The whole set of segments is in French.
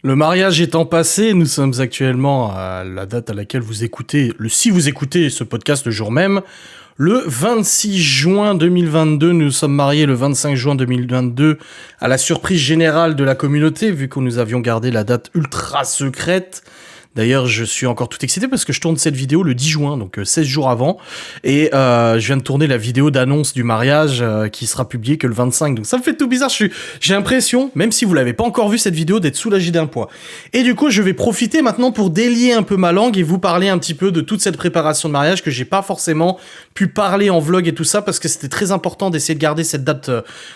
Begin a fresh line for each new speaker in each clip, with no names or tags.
Le mariage étant passé, nous sommes actuellement à la date à laquelle vous écoutez, si vous écoutez ce podcast le jour même, le 26 juin 2022. Nous sommes mariés le 25 juin 2022 à la surprise générale de la communauté, vu que nous avions gardé la date ultra secrète. D'ailleurs, je suis encore tout excité parce que je tourne cette vidéo le 10 juin, donc 16 jours avant. Et je viens de tourner la vidéo d'annonce du mariage qui sera publiée que le 25. Donc ça me fait tout bizarre. J'ai l'impression, même si vous l'avez pas encore vu cette vidéo, d'être soulagé d'un poids. Et du coup, je vais profiter maintenant pour délier un peu ma langue et vous parler un petit peu de toute cette préparation de mariage que j'ai pas forcément pu parler en vlog et tout ça parce que c'était très important d'essayer de garder cette date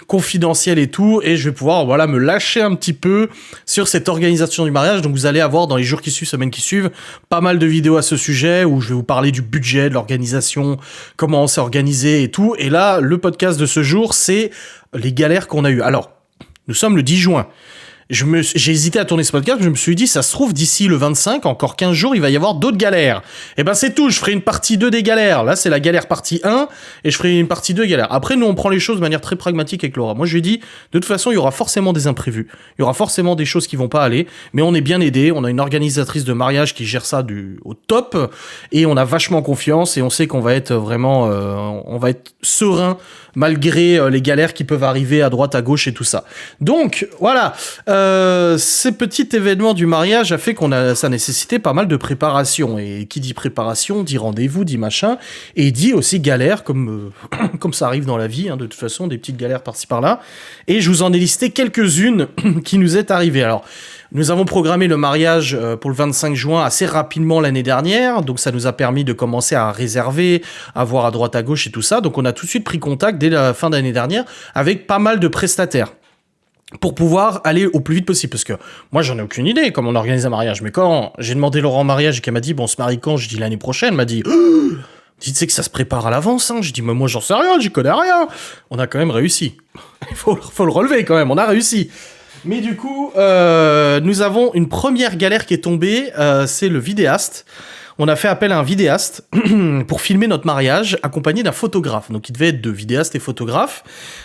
confidentielle et tout. Et je vais pouvoir, voilà, me lâcher un petit peu sur cette organisation du mariage. Donc vous allez avoir dans les jours qui suivent, semaines qui suivent, pas mal de vidéos à ce sujet où je vais vous parler du budget, de l'organisation, comment on s'est organisé et tout. Et là, le podcast de ce jour, c'est les galères qu'on a eues. Alors, nous sommes le 10 juin. J'ai hésité à tourner ce podcast, mais je me suis dit, ça se trouve, d'ici le 25, encore 15 jours, il va y avoir d'autres galères. Et ben c'est tout, je ferai une partie 2 des galères. Là, c'est la galère partie 1, et je ferai une partie 2 des galères. Après, nous, on prend les choses de manière très pragmatique avec Laura. Moi, je lui ai dit, de toute façon, il y aura forcément des imprévus. Il y aura forcément des choses qui vont pas aller, mais on est bien aidés. On a une organisatrice de mariage qui gère ça au top, et on a vachement confiance, et on sait qu'on va être vraiment, on va être serein, malgré les galères qui peuvent arriver à droite, à gauche et tout ça. Donc, voilà. Ces petits événements du mariage a fait ça nécessitait pas mal de préparation. Et qui dit préparation, dit rendez-vous, dit machin, et dit aussi galère, comme ça arrive dans la vie, hein, de toute façon, des petites galères par-ci par-là. Et je vous en ai listé quelques-unes qui nous est arrivées. Alors, nous avons programmé le mariage pour le 25 juin assez rapidement l'année dernière, donc ça nous a permis de commencer à réserver, à voir à droite à gauche et tout ça. Donc on a tout de suite pris contact dès la fin d'année dernière avec pas mal de prestataires pour pouvoir aller au plus vite possible, parce que moi j'en ai aucune idée comment on organise un mariage. Mais quand j'ai demandé Laurent en mariage et qu'elle m'a dit bon on se marie quand, je dis l'année prochaine, elle m'a dit tu sais que ça se prépare à l'avance, hein. Je dis mais moi j'en sais rien, j'y connais rien. On a quand même réussi. Il faut le relever quand même, on a réussi. Mais du coup, nous avons une première galère qui est tombée, c'est le vidéaste. On a fait appel à un vidéaste pour filmer notre mariage, accompagné d'un photographe. Donc il devait être de vidéaste et photographe,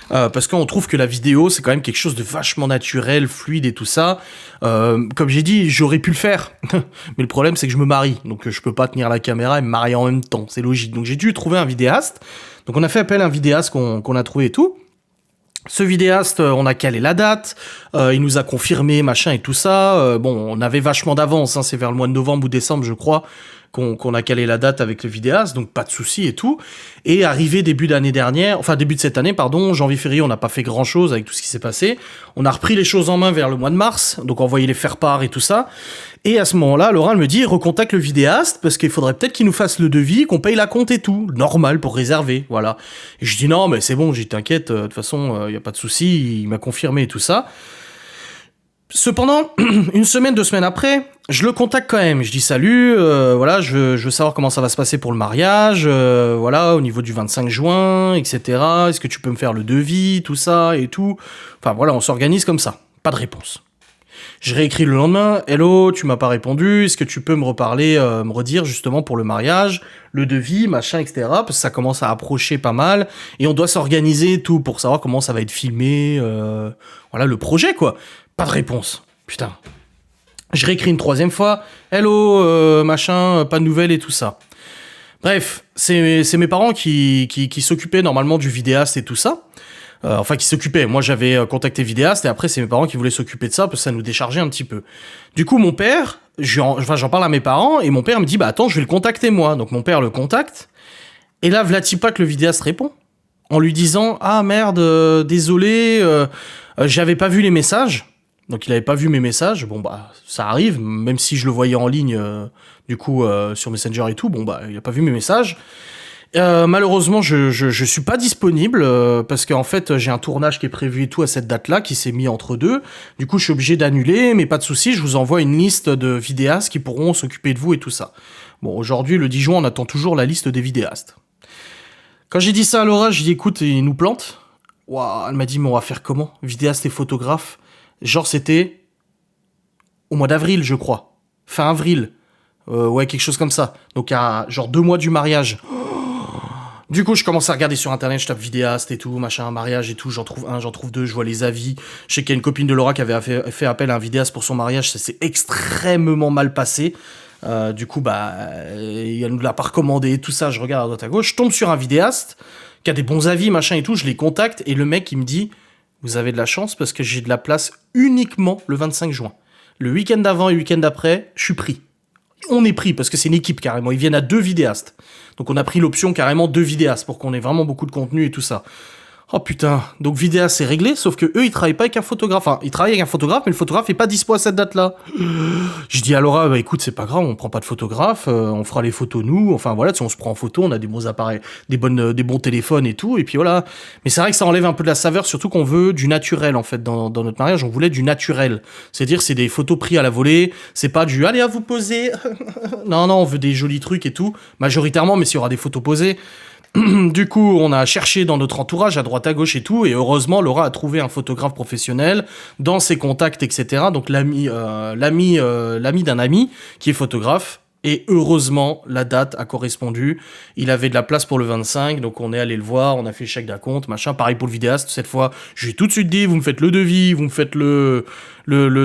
parce qu'on trouve que la vidéo, c'est quand même quelque chose de vachement naturel, fluide et tout ça. Comme j'ai dit, j'aurais pu le faire, mais le problème c'est que je me marie, donc je peux pas tenir la caméra et me marier en même temps, c'est logique. Donc j'ai dû trouver un vidéaste. Donc on a fait appel à un vidéaste qu'on a trouvé et tout. Ce vidéaste, on a calé la date, il nous a confirmé, machin et tout ça. Bon, on avait vachement d'avance, hein, c'est vers le mois de novembre ou décembre, je crois, qu'on a calé la date avec le vidéaste, donc pas de souci et tout. Et arrivé début de cette année, pardon, janvier-février, on n'a pas fait grand-chose avec tout ce qui s'est passé. On a repris les choses en main vers le mois de mars, donc envoyé les faire-part et tout ça. Et à ce moment-là, Laura elle me dit, recontacte le vidéaste, parce qu'il faudrait peut-être qu'il nous fasse le devis, qu'on paye la compte et tout, normal pour réserver, voilà. Et je dis non, mais c'est bon, t'inquiète, de toute façon, y a pas de souci, il m'a confirmé et tout ça. Cependant, une semaine, 2 semaines après, je le contacte quand même. Je dis salut, voilà, je veux savoir comment ça va se passer pour le mariage, voilà, au niveau du 25 juin, etc. Est-ce que tu peux me faire le devis, tout ça et tout. Enfin voilà, on s'organise comme ça. Pas de réponse. Je réécris le lendemain, hello, tu m'as pas répondu, est-ce que tu peux me reparler, me redire justement pour le mariage, le devis, machin, etc. Parce que ça commence à approcher pas mal, et on doit s'organiser tout pour savoir comment ça va être filmé, voilà, le projet quoi. Pas de réponse, putain. Je réécris une 3e fois, hello, machin, pas de nouvelles et tout ça. Bref, c'est mes parents qui s'occupaient normalement du vidéaste et tout ça. Enfin, qui s'occupaient. Moi, j'avais contacté vidéaste et après, c'est mes parents qui voulaient s'occuper de ça parce que ça nous déchargeait un petit peu. Du coup, mon père, j'en parle à mes parents et mon père me dit, bah attends, je vais le contacter moi. Donc mon père le contacte et là, vlati pas que le vidéaste répond en lui disant, ah merde, désolé, j'avais pas vu les messages. Donc il avait pas vu mes messages. Bon bah ça arrive, même si je le voyais en ligne, du coup sur Messenger et tout. Bon bah il a pas vu mes messages. Malheureusement, je suis pas disponible parce qu'en fait j'ai un tournage qui est prévu et tout à cette date-là qui s'est mis entre deux. Du coup, je suis obligé d'annuler, mais pas de souci, je vous envoie une liste de vidéastes qui pourront s'occuper de vous et tout ça. Bon, aujourd'hui, le 10 juin, on attend toujours la liste des vidéastes. Quand j'ai dit ça à Laura, j'ai dit écoute, ils nous plantent. Waouh, elle m'a dit mais on va faire comment? Vidéaste et photographe. Genre c'était au mois d'avril, je crois. Fin avril. Ouais, quelque chose comme ça. Donc à genre 2 mois du mariage. Du coup, je commence à regarder sur internet, je tape vidéaste et tout, machin, mariage et tout, j'en trouve un, j'en trouve deux, je vois les avis. Je sais qu'il y a une copine de Laura qui avait fait appel à un vidéaste pour son mariage, ça s'est extrêmement mal passé. Du coup, elle nous l'a pas recommandé, tout ça, je regarde à droite à gauche, je tombe sur un vidéaste qui a des bons avis, machin et tout, je les contacte et le mec il me dit, vous avez de la chance parce que j'ai de la place uniquement le 25 juin. Le week-end d'avant et le week-end d'après, je suis pris. On est pris parce que c'est une équipe carrément, ils viennent à 2 vidéastes. Donc on a pris l'option carrément 2 vidéastes pour qu'on ait vraiment beaucoup de contenu et tout ça. Oh putain, donc vidéaste c'est réglé, sauf que eux ils travaillent pas avec un photographe. Enfin, ils travaillent avec un photographe, mais le photographe est pas dispo à cette date-là. Je dis à Laura, bah écoute, c'est pas grave, on prend pas de photographe, on fera les photos nous. Enfin voilà, si on se prend en photo, on a des bons appareils, des bons téléphones et tout, et puis voilà. Mais c'est vrai que ça enlève un peu de la saveur, surtout qu'on veut du naturel en fait dans notre mariage. On voulait du naturel, c'est-à-dire c'est des photos prises à la volée, c'est pas du allez à vous poser. Non, on veut des jolis trucs et tout, majoritairement, mais s'il y aura des photos posées. Du coup, on a cherché dans notre entourage, à droite à gauche et tout, et heureusement, Laura a trouvé un photographe professionnel dans ses contacts, etc. Donc l'ami d'un ami qui est photographe. Et heureusement, la date a correspondu. Il avait de la place pour le 25, donc on est allé le voir, on a fait le chèque d'acompte, machin. Pareil pour le vidéaste, cette fois, je lui ai tout de suite dit, vous me faites le devis, vous me faites le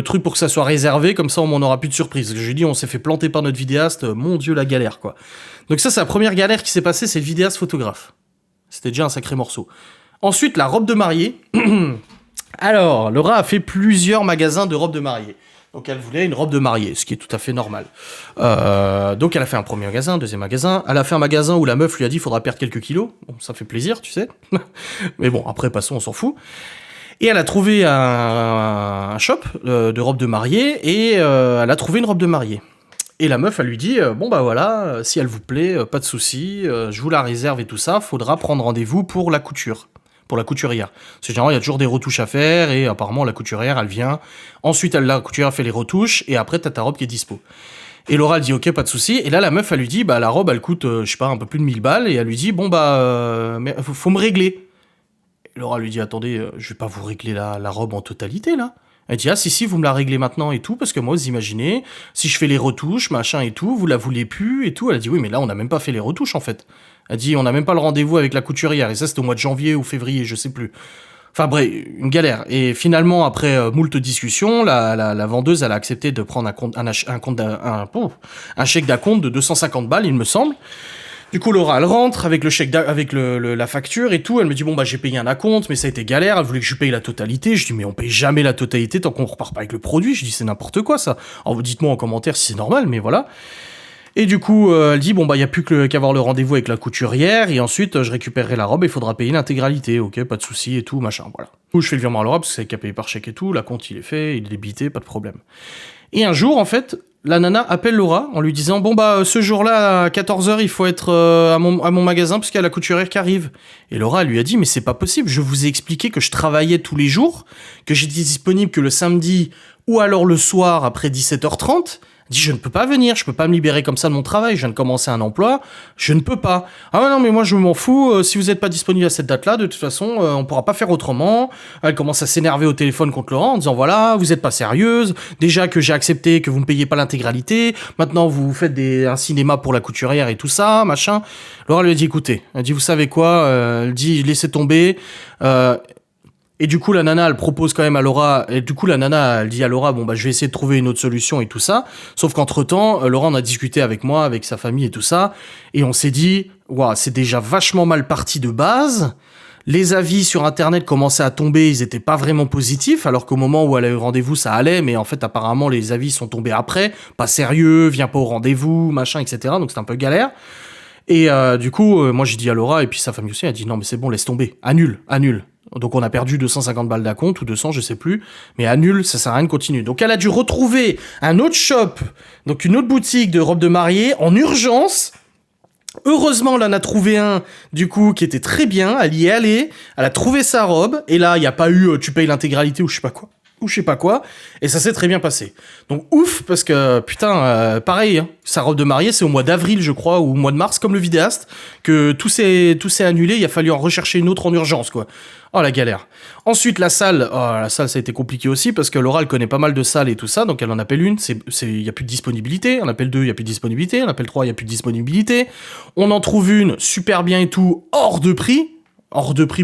truc pour que ça soit réservé, comme ça on m'en aura plus de surprise. J'ai dit, on s'est fait planter par notre vidéaste, mon Dieu, la galère, quoi. Donc ça, c'est la première galère qui s'est passée, c'est le vidéaste photographe. C'était déjà un sacré morceau. Ensuite, la robe de mariée. Alors, Laura a fait plusieurs magasins de robes de mariée. Donc elle voulait une robe de mariée, ce qui est tout à fait normal. Donc elle a fait un premier magasin, un deuxième magasin. Elle a fait un magasin où la meuf lui a dit, il faudra perdre quelques kilos. Bon, ça fait plaisir, tu sais. Mais bon, après, passons, on s'en fout. Et elle a trouvé un shop de robes de mariée et elle a trouvé une robe de mariée. Et la meuf, elle lui dit, bon bah voilà, si elle vous plaît, pas de souci, je vous la réserve et tout ça, faudra prendre rendez-vous pour la couture, pour la couturière. C'est genre, il y a toujours des retouches à faire, et apparemment la couturière, elle vient, ensuite la couturière fait les retouches, et après t'as ta robe qui est dispo. Et Laura, elle dit, ok, pas de souci, et là la meuf, elle lui dit, bah la robe, elle coûte, je sais pas, un peu plus de 1000 balles, et elle lui dit, bon bah, mais faut me régler. Et Laura lui dit, attendez, je vais pas vous régler la robe en totalité, là. Elle dit, ah si, vous me la réglez maintenant et tout, parce que moi, vous imaginez, si je fais les retouches, machin et tout, vous la voulez plus et tout. Elle a dit, oui, mais là, on n'a même pas fait les retouches, en fait. Elle dit, on n'a même pas le rendez-vous avec la couturière, et ça, c'était au mois de janvier ou février, je sais plus. Enfin bref, une galère. Et finalement, après moult discussions, la vendeuse, elle a accepté de prendre un chèque d'acompte de 250 balles, il me semble. Du coup, Laura, elle rentre avec le chèque, avec la facture et tout. Elle me dit, bon, bah, j'ai payé un acompte, mais ça a été galère. Elle voulait que je paye la totalité. Je dis, mais on paye jamais la totalité tant qu'on repart pas avec le produit. Je dis, c'est n'importe quoi, ça. Alors, dites-moi en commentaire si c'est normal, mais voilà. Et du coup, elle dit, bon, bah, y a plus qu'à avoir le rendez-vous avec la couturière. Et ensuite, je récupérerai la robe et il faudra payer l'intégralité. Ok, pas de souci et tout, machin, voilà. Du coup, je fais le virement à Laura parce que c'est qu'à payer par chèque et tout. L'acompte, il est fait, il est débité, pas de problème. Et un jour, en fait, la nana appelle Laura en lui disant, bon bah ce jour-là à 14h il faut être à mon magasin parce qu'il y a la couturière qui arrive. Et Laura elle lui a dit, mais c'est pas possible, je vous ai expliqué que je travaillais tous les jours, que j'étais disponible que le samedi ou alors le soir après 17h30. Elle dit, je ne peux pas venir, je peux pas me libérer comme ça de mon travail, je viens de commencer un emploi, je ne peux pas. Ah ouais non mais moi je m'en fous, si vous n'êtes pas disponible à cette date-là, de toute façon on pourra pas faire autrement. Elle commence à s'énerver au téléphone contre Laura en disant, voilà, vous êtes pas sérieuse, déjà que j'ai accepté que vous ne payiez pas l'intégralité, maintenant vous faites un cinéma pour la couturière et tout ça, machin. Laura lui a dit, écoutez, elle dit, vous savez quoi, elle dit, laissez tomber, et du coup, la nana, elle propose quand même à Laura, et du coup, la nana, elle dit à Laura, bon, bah, je vais essayer de trouver une autre solution et tout ça. Sauf qu'entre-temps, Laura en a discuté avec moi, avec sa famille et tout ça, et on s'est dit, waouh, c'est déjà vachement mal parti de base. Les avis sur Internet commençaient à tomber, ils étaient pas vraiment positifs, alors qu'au moment où elle a eu rendez-vous, ça allait, mais en fait, apparemment, les avis sont tombés après. Pas sérieux, viens pas au rendez-vous, machin, etc. Donc, c'est un peu galère. Et du coup, moi, j'ai dit à Laura, et puis sa famille aussi, elle a dit, non, mais c'est bon, laisse tomber. Annule. Donc on a perdu 250 balles d'acompte ou 200, je sais plus, mais annule, ça sert à rien de continuer. Donc elle a dû retrouver un autre shop, donc une autre boutique de robes de mariée en urgence. Heureusement, elle en a trouvé un, du coup, qui était très bien, elle y est allée, elle a trouvé sa robe, et là, il n'y a pas eu tu payes l'intégralité ou je sais pas quoi. ou je sais pas quoi, et ça s'est très bien passé. Donc ouf, parce que putain, pareil, hein, sa robe de mariée, c'est au mois d'avril, je crois, ou au mois de mars, comme le vidéaste, que tout s'est annulé, il a fallu en rechercher une autre en urgence, quoi. Oh la galère. Ensuite la salle, ça a été compliqué aussi, parce que Laura, elle connaît pas mal de salles et tout ça, donc elle en appelle une, il y a plus de disponibilité, on appelle deux, il y a plus de disponibilité, on appelle trois, il y a plus de disponibilité, on en trouve une, super bien et tout, hors de prix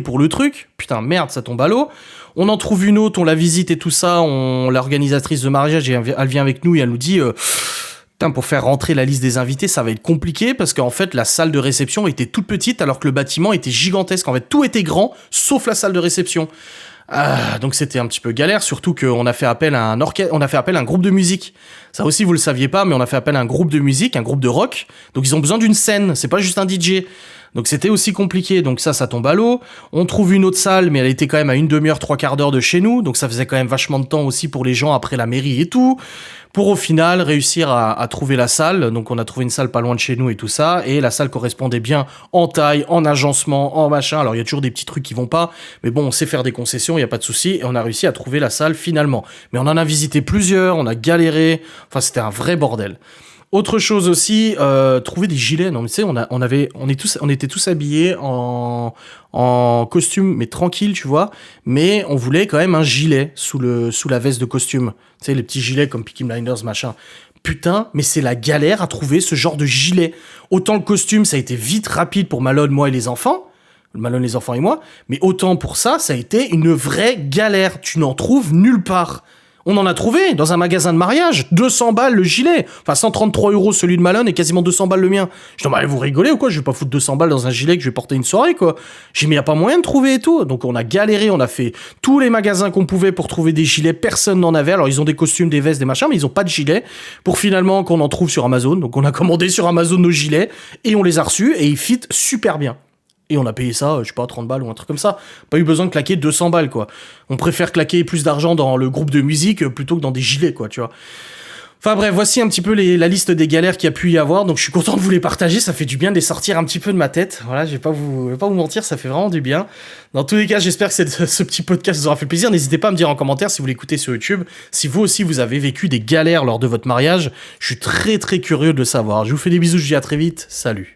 pour le truc, putain merde, ça tombe à l'eau. On en trouve une autre, on la visite et tout ça, l'organisatrice de mariage, elle vient avec nous et elle nous dit putain, pour faire rentrer la liste des invités, ça va être compliqué parce qu'en fait, la salle de réception était toute petite alors que le bâtiment était gigantesque. En fait, tout était grand, sauf la salle de réception. Donc c'était un petit peu galère, surtout qu'on a fait appel à un groupe de musique. Ça aussi, vous le saviez pas, mais on a fait appel à un groupe de musique, un groupe de rock. Donc ils ont besoin d'une scène, c'est pas juste un DJ. Donc c'était aussi compliqué, donc ça tombe à l'eau. On trouve une autre salle, mais elle était quand même à une demi-heure, 3/4 d'heure de chez nous, donc ça faisait quand même vachement de temps aussi pour les gens après la mairie et tout. Pour au final réussir à trouver la salle, donc on a trouvé une salle pas loin de chez nous et tout ça, et la salle correspondait bien en taille, en agencement, en machin. Alors il y a toujours des petits trucs qui vont pas, mais bon, on sait faire des concessions, il y a pas de souci, et on a réussi à trouver la salle finalement. Mais on en a visité plusieurs, on a galéré, enfin c'était un vrai bordel. Autre chose aussi, trouver des gilets. Non, mais tu sais, on était tous habillés en costume, mais tranquille, tu vois. Mais on voulait quand même un gilet sous la veste de costume. Tu sais, les petits gilets comme Peaky Blinders, machin. Putain, mais c'est la galère à trouver ce genre de gilet. Autant le costume, ça a été vite rapide pour Malone, moi et les enfants. Malone, les enfants et moi. Mais autant pour ça a été une vraie galère. Tu n'en trouves nulle part. On en a trouvé dans un magasin de mariage, 200 balles le gilet. Enfin, 133 € celui de Malone et quasiment 200 balles le mien. Je dis, bah, vous rigolez ou quoi? Je vais pas foutre 200 balles dans un gilet que je vais porter une soirée, quoi. J'ai dit, mais y a pas moyen de trouver et tout. Donc, on a galéré, on a fait tous les magasins qu'on pouvait pour trouver des gilets. Personne n'en avait. Alors, ils ont des costumes, des vestes, des machins, mais ils ont pas de gilets. Pour finalement qu'on en trouve sur Amazon. Donc, on a commandé sur Amazon nos gilets et on les a reçus et ils fit super bien. Et on a payé ça, je sais pas, 30 balles ou un truc comme ça. Pas eu besoin de claquer 200 balles, quoi. On préfère claquer plus d'argent dans le groupe de musique plutôt que dans des gilets, quoi, tu vois. Enfin bref, voici un petit peu la liste des galères qu'il y a pu y avoir. Donc je suis content de vous les partager, ça fait du bien de les sortir un petit peu de ma tête. Voilà, je vais pas vous mentir, ça fait vraiment du bien. Dans tous les cas, j'espère que ce petit podcast vous aura fait plaisir. N'hésitez pas à me dire en commentaire si vous l'écoutez sur YouTube, si vous aussi vous avez vécu des galères lors de votre mariage. Je suis très très curieux de le savoir. Je vous fais des bisous, je vous dis à très vite. Salut.